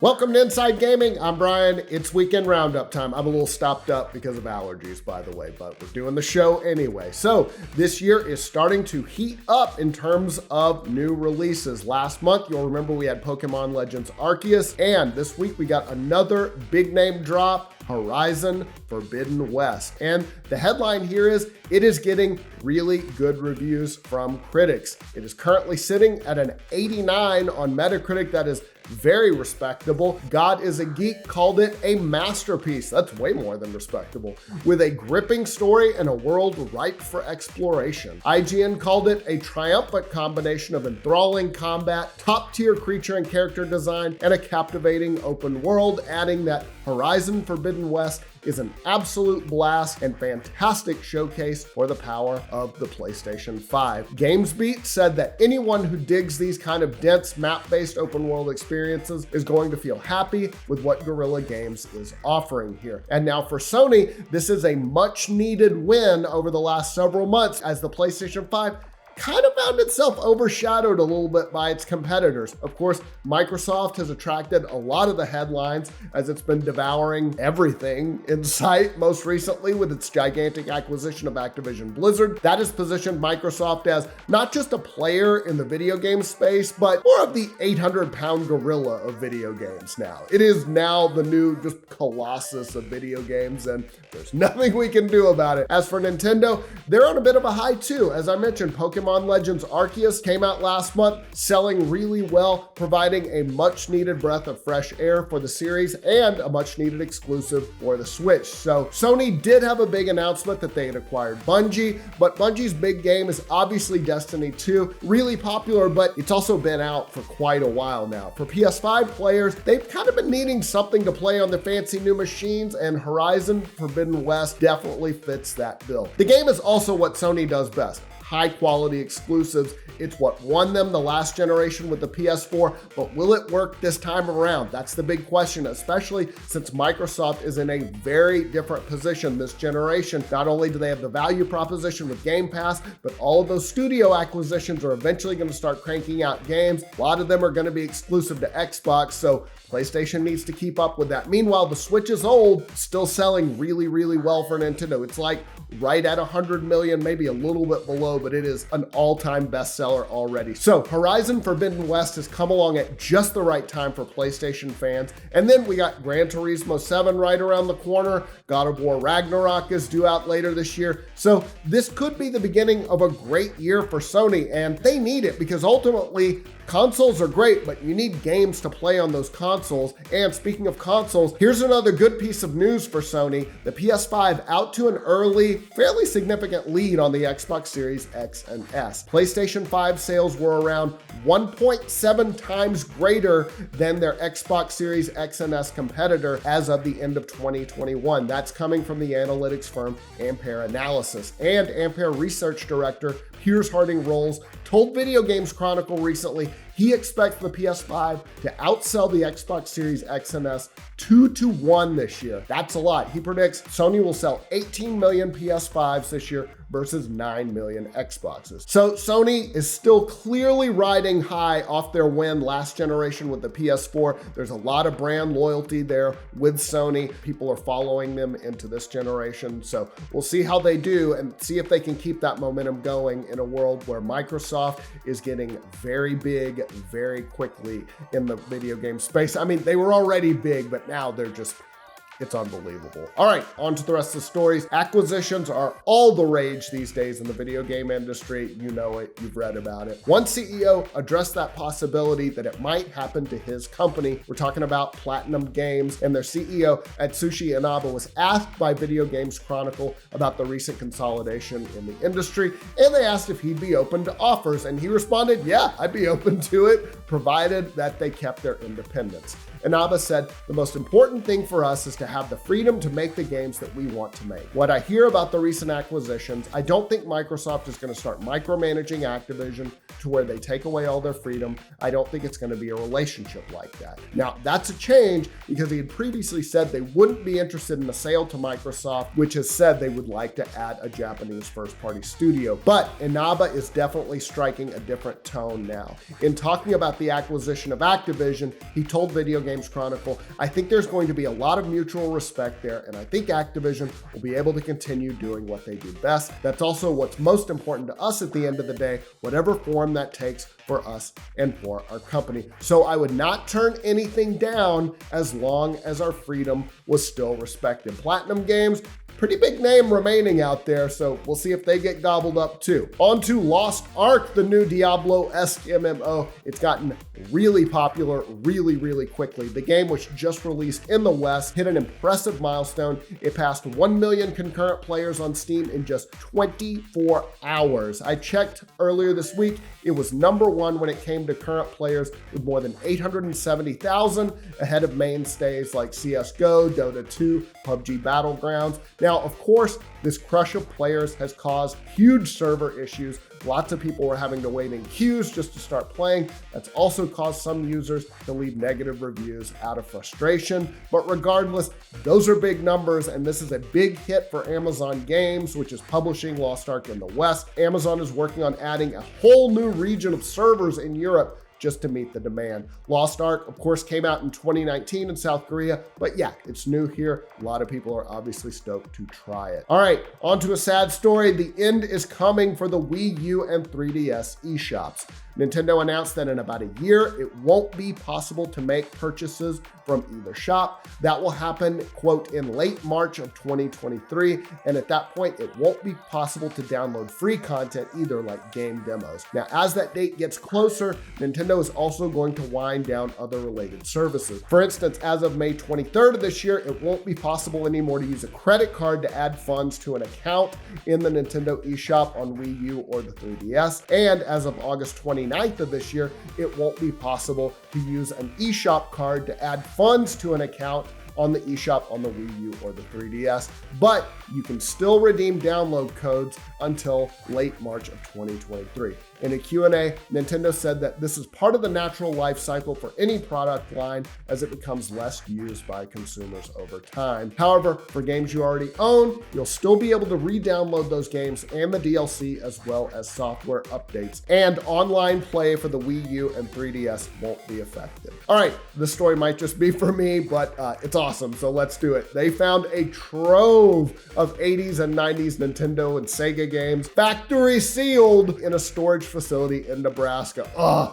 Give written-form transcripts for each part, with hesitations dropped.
Welcome to Inside Gaming. I'm Brian. It's weekend roundup time. I'm a little stopped up because of allergies, by the way, but we're doing the show anyway. So this year is starting to heat up in terms of new releases. Last month, you'll remember we had Pokemon Legends Arceus, and this week we got another big name drop, Horizon Forbidden West. And the headline here is, it is getting really good reviews from critics. It is currently sitting at an 89 on Metacritic. That is very respectable. God is a Geek called it a masterpiece. That's way more than respectable. With a gripping story and a world ripe for exploration. IGN called it a triumphant combination of enthralling combat, top-tier creature and character design, and a captivating open world, adding that Horizon Forbidden West is an absolute blast and fantastic showcase for the power of the PlayStation 5. GamesBeat said that anyone who digs these kind of dense map-based open world experiences is going to feel happy with what Guerrilla Games is offering here. And now for Sony, this is a much needed win over the last several months as the PlayStation 5 kind of found itself overshadowed a little bit by its competitors. Of course, Microsoft has attracted a lot of the headlines as it's been devouring everything in sight, most recently with its gigantic acquisition of Activision Blizzard. That has positioned Microsoft as not just a player in the video game space, but more of the 800-pound gorilla of video games now. It is now the new just colossus of video games, and there's nothing we can do about it. As for Nintendo, they're on a bit of a high too. As I mentioned, Pokemon Legends Arceus came out last month, selling really well, providing a much needed breath of fresh air for the series and a much needed exclusive for the Switch. So Sony did have a big announcement that they had acquired Bungie, but Bungie's big game is obviously Destiny 2, really popular, but it's also been out for quite a while now. For PS5 players, they've kind of been needing something to play on their fancy new machines, and Horizon Forbidden West definitely fits that bill. The game is also what Sony does best. High quality exclusives. It's what won them the last generation with the PS4, but will it work this time around? That's the big question, especially since Microsoft is in a very different position this generation. Not only do they have the value proposition with Game Pass, but all of those studio acquisitions are eventually going to start cranking out games. A lot of them are going to be exclusive to Xbox, so PlayStation needs to keep up with that. Meanwhile, the Switch is old, still selling really, really well for Nintendo. It's like right at 100 million, maybe a little bit below, but it is an all-time bestseller already. So Horizon Forbidden West has come along at just the right time for PlayStation fans. And then we got Gran Turismo 7 right around the corner. God of War Ragnarok is due out later this year. So this could be the beginning of a great year for Sony, and they need it because ultimately consoles are great, but you need games to play on those consoles. And speaking of consoles, here's another good piece of news for Sony. The PS5 out to an early, fairly significant lead on the Xbox Series X and S. PlayStation 5 sales were around 1.7 times greater than their Xbox Series X and S competitor as of the end of 2021. That's coming from the analytics firm Ampere Analysis. And Ampere research director Piers Harding Rolls told Video Games Chronicle recently he expects the PS5 to outsell the Xbox Series X and S 2-1 this year. That's a lot. He predicts Sony will sell 18 million PS5s this year versus 9 million Xboxes. So Sony is still clearly riding high off their win last generation with the PS4. There's a lot of brand loyalty there with Sony. People are following them into this generation. So we'll see how they do and see if they can keep that momentum going in a world where Microsoft is getting very big very quickly in the video game space. I mean, they were already big, but now they're just, it's unbelievable. All right, on to the rest of the stories. Acquisitions are all the rage these days in the video game industry. You know it, you've read about it. One CEO addressed that possibility that it might happen to his company. We're talking about Platinum Games, and their CEO, Atsushi Inaba, was asked by Video Games Chronicle about the recent consolidation in the industry, and they asked if he'd be open to offers, and he responded, yeah, I'd be open to it, provided that they kept their independence. Inaba said, the most important thing for us is to have the freedom to make the games that we want to make. What I hear about the recent acquisitions, I don't think Microsoft is going to start micromanaging Activision to where they take away all their freedom. I don't think it's going to be a relationship like that. Now, that's a change because he had previously said they wouldn't be interested in a sale to Microsoft, which has said they would like to add a Japanese first-party studio. But Inaba is definitely striking a different tone now. In talking about the acquisition of Activision, he told Video Games Chronicle. I think there's going to be a lot of mutual respect there, and I think Activision will be able to continue doing what they do best. That's also what's most important to us at the end of the day, whatever form that takes for us and for our company. So I would not turn anything down as long as our freedom was still respected. Platinum Games, pretty big name remaining out there, so we'll see if they get gobbled up too. On to Lost Ark, the new Diablo-esque MMO. It's gotten really popular really quickly. The game, which just released in the West, hit an impressive milestone. It passed 1 million concurrent players on Steam in just 24 hours. I checked earlier this week. It was #1 when it came to current players with more than 870,000, ahead of mainstays like CSGO, Dota 2, PUBG Battlegrounds. Now, of course, this crush of players has caused huge server issues. Lots of people were having to wait in queues just to start playing. That's also caused some users to leave negative reviews out of frustration. But regardless, those are big numbers, and this is a big hit for Amazon Games, which is publishing Lost Ark in the West. Amazon is working on adding a whole new region of servers in Europe just to meet the demand. Lost Ark, of course, came out in 2019 in South Korea, but yeah, it's new here. A lot of people are obviously stoked to try it. All right, on to a sad story. The end is coming for the Wii U and 3DS eShops. Nintendo announced that in about a year, it won't be possible to make purchases from either shop. That will happen, quote, in late March of 2023. And at that point, it won't be possible to download free content either, like game demos. Now, as that date gets closer, Nintendo is also going to wind down other related services. For instance, as of May 23rd of this year, it won't be possible anymore to use a credit card to add funds to an account in the Nintendo eShop on Wii U or the 3DS. And as of August 29th of this year, it won't be possible to use an eShop card to add funds to an account on the eShop on the Wii U or the 3DS, but you can still redeem download codes until late March of 2023. In a Q&A, Nintendo said that this is part of the natural life cycle for any product line as it becomes less used by consumers over time. However, for games you already own, you'll still be able to re-download those games and the DLC, as well as software updates, and online play for the Wii U and 3DS won't be affected. All right, this story might just be for me, but it's awesome, so let's do it. They found a trove of 80s and 90s Nintendo and Sega games, factory sealed, in a storage facility in Nebraska.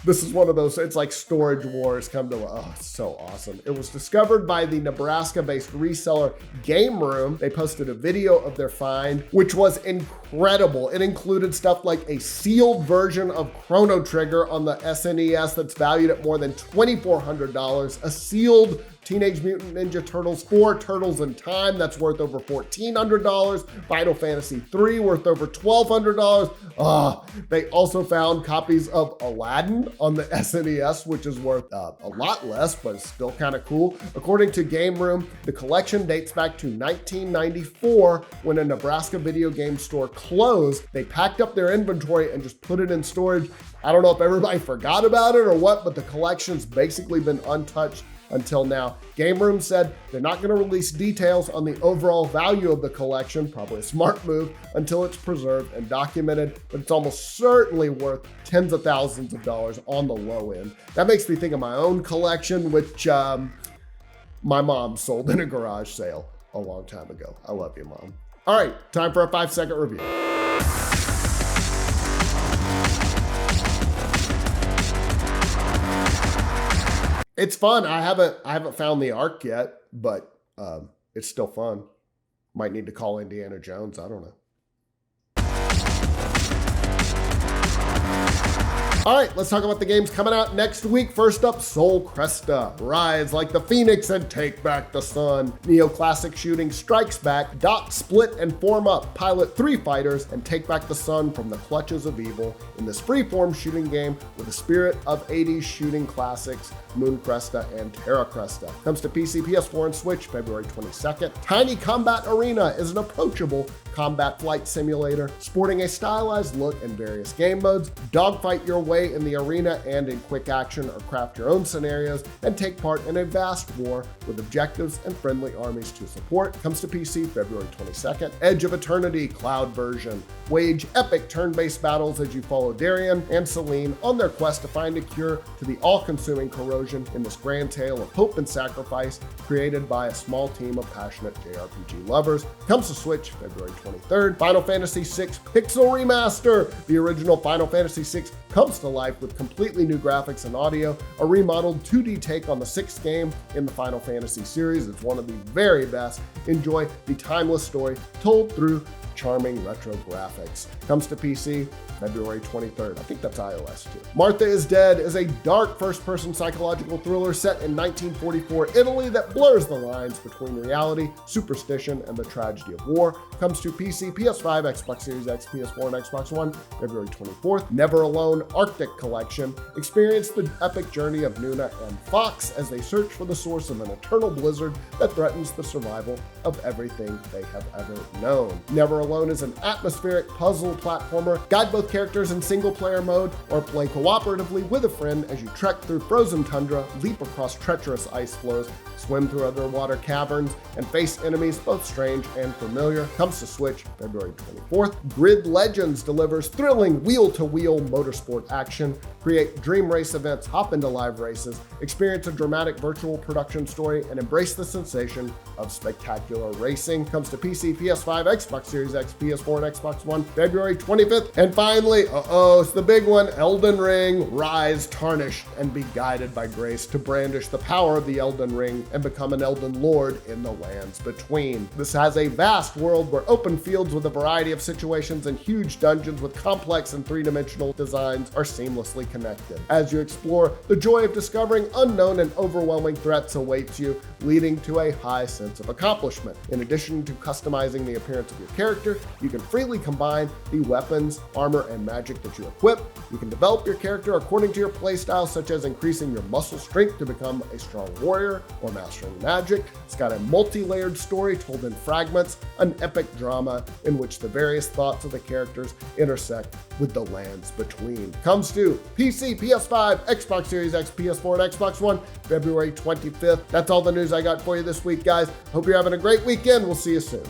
This is one of those, it's like Storage Wars come to, it's so awesome. It was discovered by the Nebraska-based reseller Game Room. They posted a video of their find, which was incredible. It included stuff like a sealed version of Chrono Trigger on the SNES that's valued at more than $2,400, a sealed Teenage Mutant Ninja Turtles 4 Turtles in Time that's worth over $1,400, Final Fantasy 3 worth over $1,200. They also found copies of Aladdin on the SNES, which is worth a lot less, but it's still kind of cool. According to Game Room, the collection dates back to 1994 when a Nebraska video game store closed. They packed up their inventory and just put it in storage. I don't know if everybody forgot about it or what, but the collection's basically been untouched until now. Game Room said they're not going to release details on the overall value of the collection, probably a smart move, until it's preserved and documented, but it's almost certainly worth tens of thousands of dollars on the low end. That makes me think of my own collection, which my mom sold in a garage sale a long time ago. I love you, Mom. All right, time for a 5-second review. It's fun. I haven't found the Ark yet, but it's still fun. Might need to call Indiana Jones. I don't know. All right, let's talk about the games coming out next week. First up, Sol Cresta. Rise like the phoenix and take back the sun. Neoclassic shooting strikes back. Dock, split, and form up. Pilot 3 fighters and take back the sun from the clutches of evil in this freeform shooting game with the spirit of 80s shooting classics, Moon Cresta and Terra Cresta. Comes to PC, PS4, and Switch February 22nd. Tiny Combat Arena is an approachable combat flight simulator sporting a stylized look and various game modes. Dogfight your way away in the arena and in quick action or craft your own scenarios and take part in a vast war with objectives and friendly armies to support. Comes to PC February 22nd. Edge of Eternity Cloud version. Wage epic turn-based battles as you follow Darian and Celine on their quest to find a cure to the all-consuming corrosion in this grand tale of hope and sacrifice created by a small team of passionate JRPG lovers. Comes to Switch February 23rd. Final Fantasy VI Pixel Remaster. The original Final Fantasy VI comes to life with completely new graphics and audio, a remodeled 2D take on the sixth game in the Final Fantasy series. It's one of the very best. Enjoy the timeless story told through charming retro graphics. Comes to PC February 23rd. I think that's iOS too. Martha is Dead is a dark first-person psychological thriller set in 1944 Italy that blurs the lines between reality, superstition, and the tragedy of war. Comes to PC, PS5, Xbox Series X, PS4, and Xbox One February 24th. Never Alone Arctic Collection. Experience the epic journey of Nuna and Fox as they search for the source of an eternal blizzard that threatens the survival of everything they have ever known. Never Alone is an atmospheric puzzle platformer. Guide both characters in single-player mode or play cooperatively with a friend as you trek through frozen tundra, leap across treacherous ice floes, swim through underwater caverns, and face enemies both strange and familiar. Comes to Switch February 24th. Grid Legends delivers thrilling wheel-to-wheel motorsport action. Create dream race events, hop into live races, experience a dramatic virtual production story, and embrace the sensation of spectacular racing. Comes to PC, PS5, Xbox Series X, PS4, and Xbox One February 25th. And finally, it's the big one, Elden Ring, rise tarnished and be guided by grace to brandish the power of the Elden Ring and become an Elden Lord in the lands between. This has a vast world where open fields with a variety of situations and huge dungeons with complex and three-dimensional designs are seamlessly connected. As you explore, the joy of discovering unknown and overwhelming threats awaits you, leading to a high sense of accomplishment. In addition to customizing the appearance of your character, you can freely combine the weapons, armor, and magic that you equip. You can develop your character according to your playstyle, such as increasing your muscle strength to become a strong warrior or mastering magic. It's got a multi-layered story told in fragments, an epic drama in which the various thoughts of the characters intersect with the lands between. Comes to PC, PS5, Xbox Series X, PS4, and Xbox One February 25th. That's all the news I got for you this week, guys. Hope you're having a great weekend. We'll see you soon.